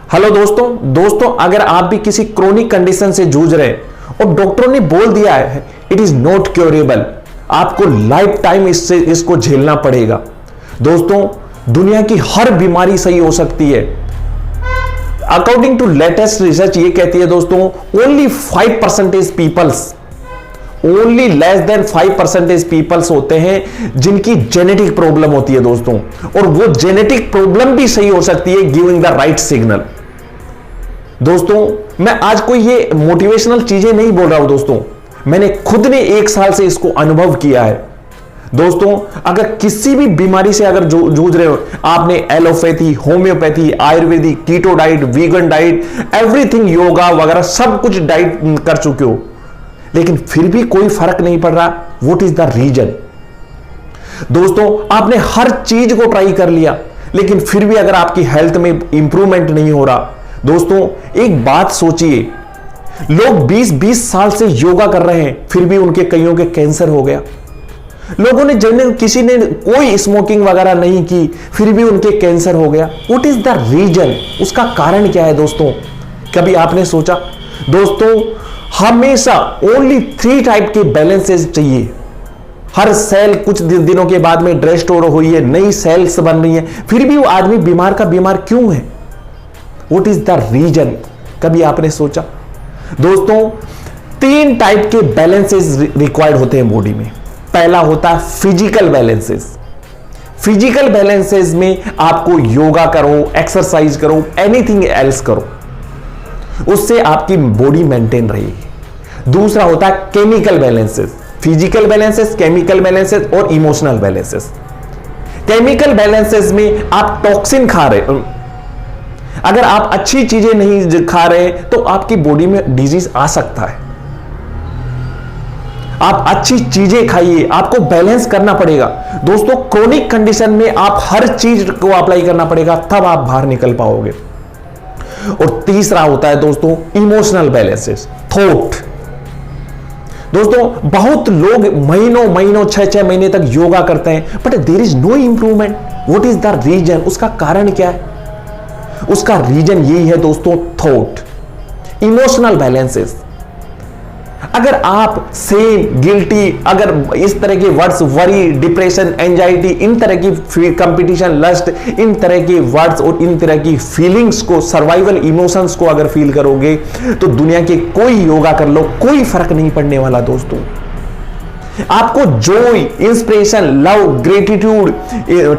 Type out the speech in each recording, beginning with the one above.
Hello दोस्तों अगर आप भी किसी क्रोनिक कंडीशन से जूझ रहे हैं और डॉक्टरों ने बोल दिया है इट इज नॉट क्योरेबल, आपको लाइफ टाइम इसको झेलना पड़ेगा। दोस्तों, दुनिया की हर बीमारी सही हो सकती है। अकॉर्डिंग टू लेटेस्ट रिसर्च ये कहती है दोस्तों, only 5% peoples, only less than 5% peoples होते हैं जिनकी जेनेटिक प्रॉब्लम होती है दोस्तों, और वो जेनेटिक प्रॉब्लम भी सही हो सकती है गिविंग द राइट सिग्नल। दोस्तों, मैं आज कोई ये मोटिवेशनल चीजें नहीं बोल रहा हूं दोस्तों, मैंने खुद ने 1 साल से इसको अनुभव किया है। दोस्तों, अगर किसी भी बीमारी से अगर जूझ रहे हो, आपने allopathy, homeopathy, ayurvedic, keto diet, vegan diet, everything, yoga वगैरह सब कुछ डाइट कर चुके हो, लेकिन फिर भी कोई फर्क नहीं पड़ रहा, व्हाट इज द रीजन? दोस्तों, आपने हर चीज को ट्राई कर लिया, लेकिन फिर भी अगर आपकी हेल्थ में इंप्रूवमेंट नहीं हो रहा, दोस्तों एक बात सोचिए, लोग 20-20 साल से योगा कर रहे हैं, फिर भी उनके कईयों के कैंसर हो गया। लोगों ने किसी ने कोई स्मोकिंग वगैरह नहीं की, फिर भी उनके कैंसर हो गया। What is the reason? उसका कारण क्या है दोस्तों? कभी आपने सोचा? दोस्तों, हमेशा ओनली 3 टाइप के बैलेंसेस चाहिए। हर सेल कुछ दिनों के बाद में रेस्टोर हुई है, नई सेल्स बन रही है, फिर भी वो आदमी बीमार का बीमार क्यों है? What is the reason? कभी आपने सोचा? दोस्तों, 3 टाइप के बैलेंसेस रिक्वायर्ड होते हैं बॉडी में। पहला होता है फिजिकल बैलेंसेस। फिजिकल बैलेंसेस में आपको योगा करो, एक्सरसाइज करो, एनीथिंग एल्स करो, उससे आपकी बॉडी मेंटेन रहेगी। दूसरा होता है chemical balances. Physical balances, chemical balances और इमोशनल बैलेंसेस। केमिकल बैलेंसेस में आप टॉक्सिन खा रहे, अगर आप अच्छी चीजें नहीं खा रहे तो आपकी बॉडी में डिजीज आ सकता है। आप अच्छी चीजें खाइए, आपको बैलेंस करना पड़ेगा। दोस्तों, क्रोनिक कंडीशन में आप हर चीज को अप्लाई करना पड़ेगा, तब आप बाहर निकल पाओगे। और तीसरा होता है दोस्तों इमोशनल बैलेंसेस, थॉट। दोस्तों, बहुत लोग महीनों 6-6 महीने तक योगा करते हैं, but there is no improvement. What is the reason? उसका कारण क्या है? उसका रीजन यही है दोस्तों, थॉट, इमोशनल बैलेंसेस। अगर आप सेम, गिल्टी, अगर इस तरह के वर्ड्स, वरी, डिप्रेशन, एंजाइटी, इन तरह की कंपटीशन, लस्ट, इन तरह के वर्ड्स और इन तरह की फीलिंग्स को, सर्वाइवल इमोशंस को अगर फील करोगे तो दुनिया के कोई योगा कर लो, कोई फर्क नहीं पड़ने वाला। दोस्तों, आपको joy, inspiration, love, gratitude,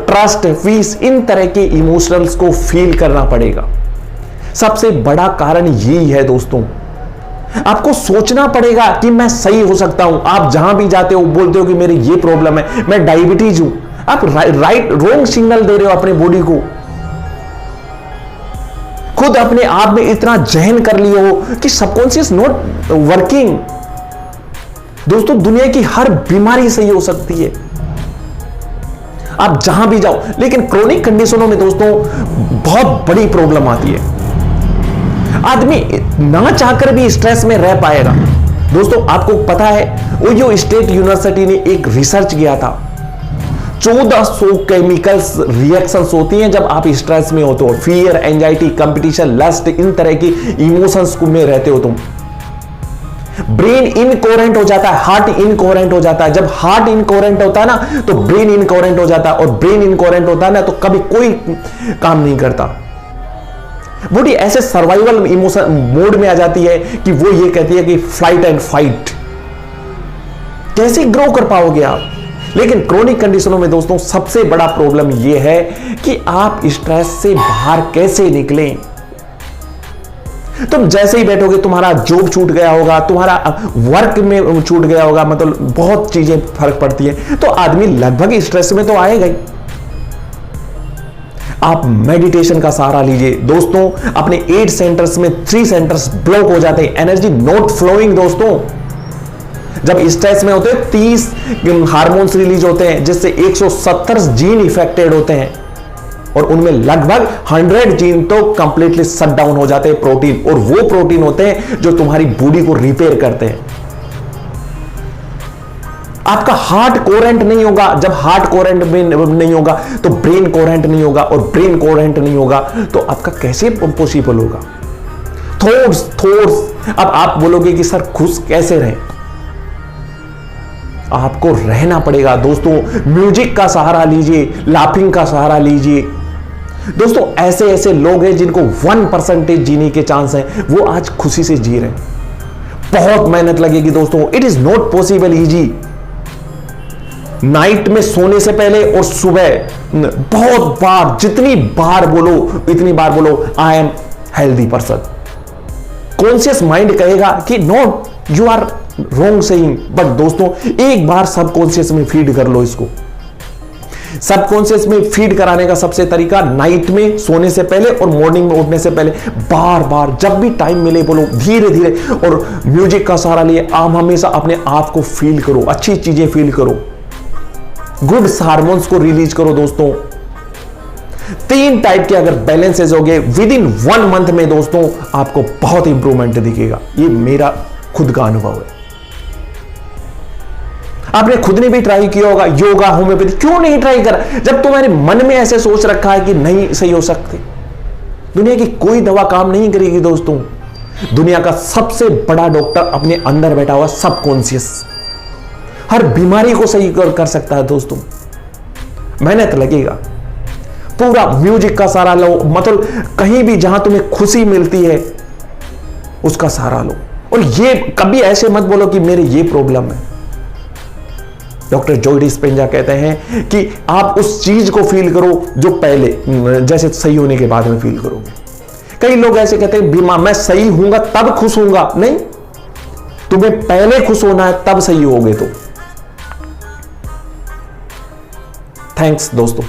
trust, peace, इन तरह के इमोशंस को फील करना पड़ेगा। सबसे बड़ा कारण यही है दोस्तों, आपको सोचना पड़ेगा कि मैं सही हो सकता हूं। आप जहां भी जाते हो बोलते हो कि मेरी ये प्रॉब्लम है, मैं डायबिटीज हूं, आप रॉन्ग सिग्नल दे रहे हो अपने बॉडी को। खुद अपने आप में इतना जहन कर लिए हो कि सबकॉन्शियस नॉट वर्किंग। दोस्तों, दुनिया की हर बीमारी सही हो सकती है, आप जहां भी जाओ, लेकिन क्रोनिक कंडीशनों में दोस्तों बहुत बड़ी प्रॉब्लम आती है। आदमी ना चाहकर भी स्ट्रेस में रह पाएगा। दोस्तों, आपको पता है, ओयो स्टेट यूनिवर्सिटी ने एक रिसर्च किया था, 1400 केमिकल्स रिएक्शंस होती हैं जब आप स्ट्रेस में होते हो, फियर, एंजाइटी, कंपटीशन, लस्ट, इन तरह की इमोशंस में रहते हो तुम। ब्रेन इनकोहेरेंट हो जाता है, हार्ट इनकोहेरेंट हो जाता है। जब हार्ट इनकोहेरेंट होता है ना, तो ब्रेन इनकोहेरेंट हो जाता है, और ब्रेन इनकोहेरेंट होता है ना, तो कभी कोई काम नहीं करता। बॉडी ऐसे सर्वाइवल इमोशन मोड में आ जाती है कि वो ये कहती है कि फ्लाइट एंड फाइट। कैसे ग्रो कर पाओगे आप? लेकिन क्रोनिक कंडीशनों में दोस्तों सबसे बड़ा प्रॉब्लम ये है कि आप स्ट्रेस से बाहर कैसे निकलें। तुम जैसे ही बैठोगे, तुम्हारा जॉब छूट गया होगा, तुम्हारा वर्क में छूट गया होगा, मतलब बहुत चीजें फर्क पड़ती है, तो आदमी लगभग स्ट्रेस में तो आएगा ही। आप मेडिटेशन का सहारा लीजिए। दोस्तों, अपने 8 सेंटर्स में 3 सेंटर्स ब्लॉक हो जाते हैं, एनर्जी नॉट फ्लोइंग। दोस्तों, जब स्ट्रेस में होते हैं 30 हार्मोन्स रिलीज होते हैं, जिससे 170 जीन इफेक्टेड होते हैं, और उनमें लगभग 100 जीन तो कंप्लीटली शट डाउन हो जाते हैं, प्रोटीन। और वो प्रोटीन होते हैं जो तुम्हारी बॉडी को रिपेयर करते हैं। आपका हार्ट कोहेरेंट नहीं होगा। जब हार्ट कोहेरेंट नहीं होगा तो ब्रेन कोहेरेंट नहीं होगा, और ब्रेन कोहेरेंट नहीं होगा तो आपका कैसे पॉसिबल होगा? थॉट्स। अब आप बोलोगे कि सर खुश कैसे रहें? आपको रहना पड़ेगा दोस्तों। म्यूजिक का सहारा लीजिए, लाफिंग का सहारा लीजिए। दोस्तों ऐसे ऐसे लोग हैं जिनको 1% जीने के चांस हैं, वो आज खुशी से जी रहे हैं। बहुत मेहनत लगेगी दोस्तों, it is not possible easy. Night में सोने से पहले और सुबह बहुत बार, जितनी बार बोलो इतनी बार बोलो, I am healthy person. Conscious mind कहेगा कि not, you are wrong saying, but दोस्तों एक बार सबकॉन्शियस में फीड कर लो इसको। सबकॉन्शियस में फीड कराने का सबसे तरीका, नाइट में सोने से पहले और मॉर्निंग में उठने से पहले बार बार जब भी टाइम मिले बोलो, धीरे धीरे, और म्यूजिक का सहारा लिए आप हमेशा अपने आप को फील करो, अच्छी चीजें फील करो, गुड हार्मोन्स को रिलीज करो दोस्तों। 3 टाइप के अगर बैलेंसेज हो गए विद इन 1 मंथ में दोस्तों, आपको बहुत इंप्रूवमेंट दिखेगा। ये मेरा खुद का अनुभव है। आपने खुद ने भी ट्राई किया होगा योगा, होम्योपैथी, क्यों नहीं ट्राई करा? जब तुम्हारे मन में ऐसे सोच रखा है कि नहीं सही हो सकते, दुनिया की कोई दवा काम नहीं करेगी दोस्तों। दुनिया का सबसे बड़ा डॉक्टर अपने अंदर बैठा हुआ सबकॉन्शियस, हर बीमारी को सही कर सकता है दोस्तों। मेहनत लगेगा, पूरा म्यूजिक का सहारा लो, मतलब कहीं भी जहां तुम्हें खुशी मिलती है उसका सहारा लो। और ये कभी ऐसे मत बोलो कि मेरे ये प्रॉब्लम है। डॉक्टर जॉय डिस्पेंजा कहते हैं कि आप उस चीज को फील करो जो पहले, जैसे सही होने के बाद में फील करोगे। कई लोग ऐसे कहते हैं बीमा मैं सही हूंगा तब खुश होऊंगा। नहीं, तुम्हें पहले खुश होना है तब सही होगे। तो थैंक्स दोस्तों।